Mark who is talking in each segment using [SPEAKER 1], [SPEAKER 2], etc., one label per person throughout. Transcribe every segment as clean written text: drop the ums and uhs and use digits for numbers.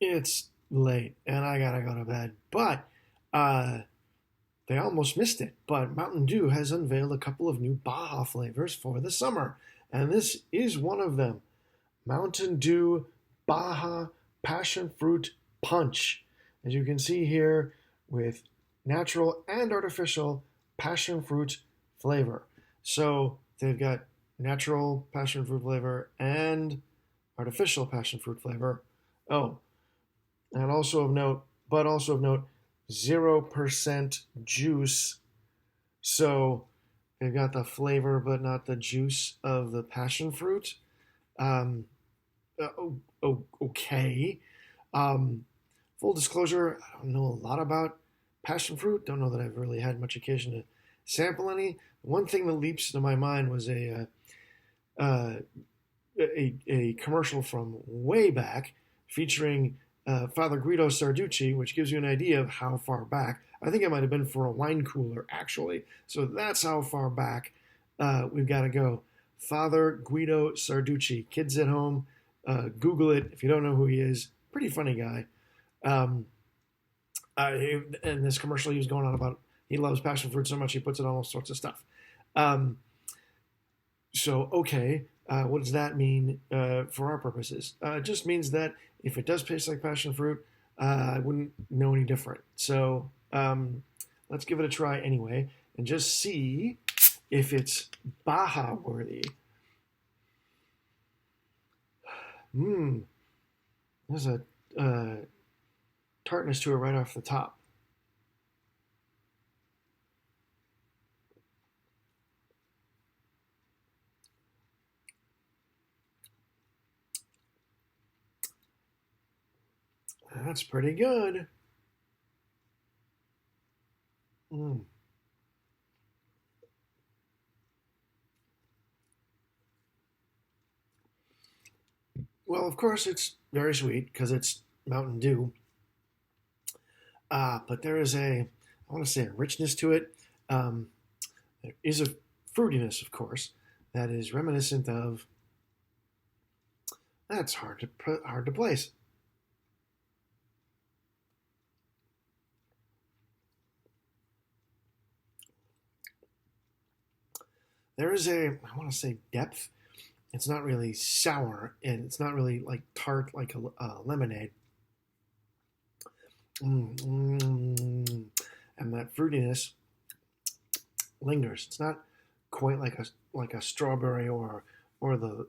[SPEAKER 1] It's late and I gotta go to bed. But uh, they almost missed it. But Mountain Dew has unveiled a couple of new Baja flavors for the summer, and this is one of them. Mountain Dew Baja Passionfruit Punch. As you can see here, with natural and artificial passion fruit flavor. So they've got natural passion fruit flavor and artificial passion fruit flavor. Oh, and also of note, 0% juice. So they've got the flavor but not the juice of the passion fruit. Um, okay. Um, Full disclosure, I don't know a lot about passion fruit. Don't know that I've really had much occasion to sample any. One thing that leaps to my mind was uh, a commercial from way back featuring Father Guido Sarducci, which gives you an idea of how far back. I think it might have been for a wine cooler, actually. So that's how far back we've got to go. Father Guido Sarducci. Kids at home, Google it if you don't know who he is. Pretty funny guy. Um, in this commercial, he was going on about he loves passion fruit so much he puts it on all sorts of stuff. Um, okay, what does that mean for our purposes? It just means that if it does taste like passion fruit, I wouldn't know any different. So let's give it a try anyway and just see if it's Baja worthy. There's a tartness to it right off the top. That's pretty good. Mm. Well, of course, it's very sweet because it's Mountain Dew. But there is I want to say, a richness to it. Um, there is a fruitiness, of course, that is reminiscent of. That's hard to place. There is I want to say, depth. It's not really sour, and it's not really like tart like a lemonade. Mm. And that fruitiness lingers. It's not quite like a strawberry or the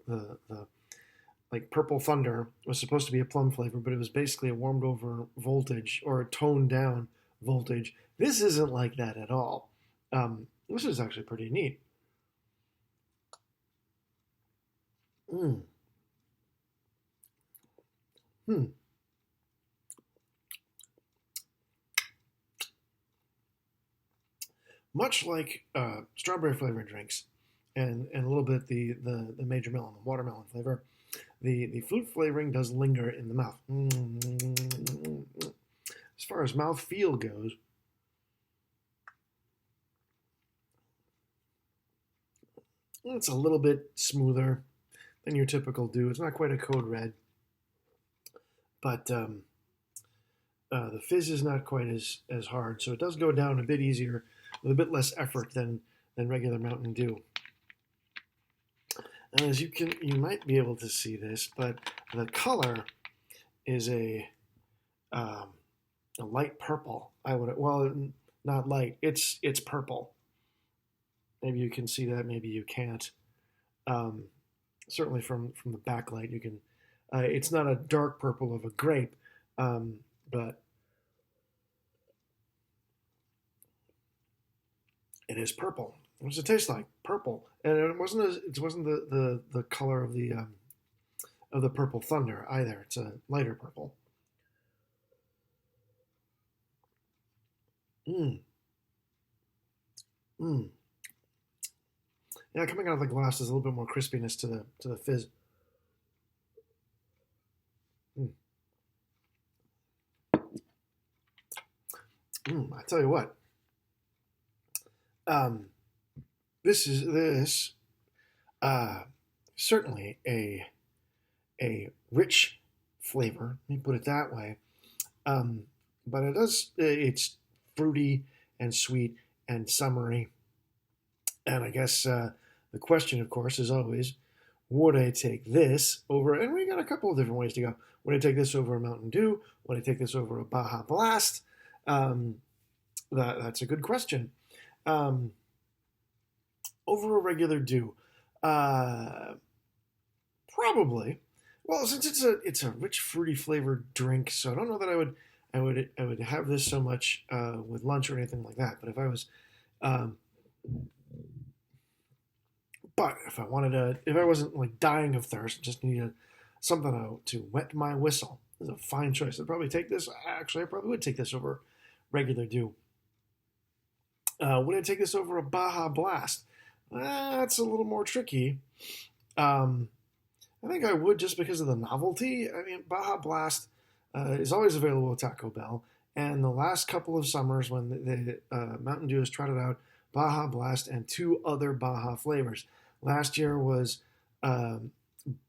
[SPEAKER 1] like Purple Thunder was supposed to be a plum flavor, but it was basically a warmed over voltage or a toned down voltage. This isn't like that at all. This is actually pretty neat. Mm. Hmm. Much like strawberry flavored drinks, and a little bit the major melon, the watermelon flavor, the fruit flavoring does linger in the mouth. As far as mouth feel goes, it's a little bit smoother than your typical Dew. It's not quite a Code Red, but the fizz is not quite as hard, so it does go down a bit easier with a bit less effort than regular Mountain Dew. And as you might be able to see this, but the color is um, a light purple. Not light. It's purple. Maybe you can see that. Maybe you can't. Um, Certainly from the backlight, you can. It's not a dark purple of a grape, but it is purple. What does it taste like? Purple, and it wasn't the color of the Purple Thunder either. It's a lighter purple. Mm, mm. Yeah, coming out of the glass, there's a little bit more crispiness to the fizz. Mm, I tell you what, um, this uh, certainly a rich flavor. Let me put it that way. Um, but it's fruity and sweet and summery. And I guess the question, of course, is always, would I take this over? And we got a couple of different ways to go. Would I take this over a Mountain Dew? Would I take this over a Baja Blast? That's a good question. Um, Over a regular Dew, probably. Well, since it's a rich fruity flavored drink, so I don't know that I would have this so much with lunch or anything like that. But um, if if I wasn't like dying of thirst, just needed something to wet my whistle, it's a fine choice. I'd probably take this. Actually, I probably would take this over regular Dew. Would I take this over a Baja Blast? That's a little more tricky. Um, I think I would just because of the novelty. I mean, Baja Blast is always available at Taco Bell, and the last couple of summers when the Mountain Dew has trotted out Baja Blast and two other Baja flavors. Last year was um,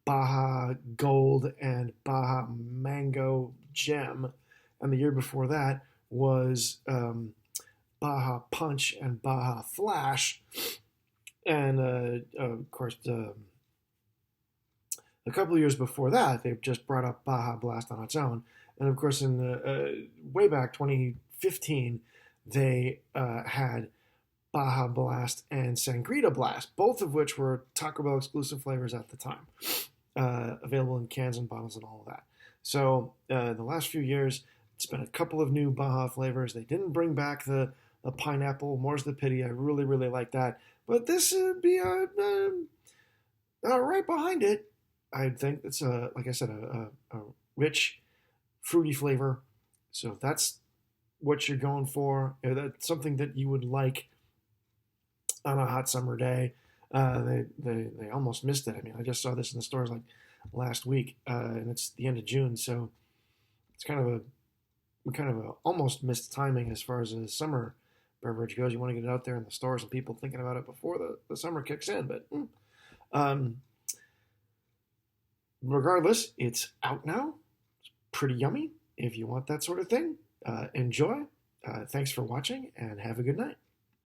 [SPEAKER 1] Baja Gold and Baja Mango Gem, and the year before that was Baja Punch and Baja Flash, and of course a couple of years before that they just brought up Baja Blast on its own, and of course in the way back 2015 they had Baja Blast and Sangrita Blast, both of which were Taco Bell exclusive flavors at the time, available in cans and bottles and all of that. So the last few years, it's been a couple of new Baja flavors. They didn't bring back the pineapple. More's the pity. I really, really like that. But this would be right behind it. I think it's like I said, a rich, fruity flavor. So if that's what you're going for, that's something that you would like on a hot summer day. They almost missed it. I mean, I just saw this in the stores like last week, and it's the end of June, so it's kind of a almost missed timing as far as a summer beverage goes. You want to get it out there in the stores and people thinking about it before the summer kicks in. But um, regardless, it's out now. It's pretty yummy. If you want that sort of thing, enjoy. Thanks for watching and have a good night.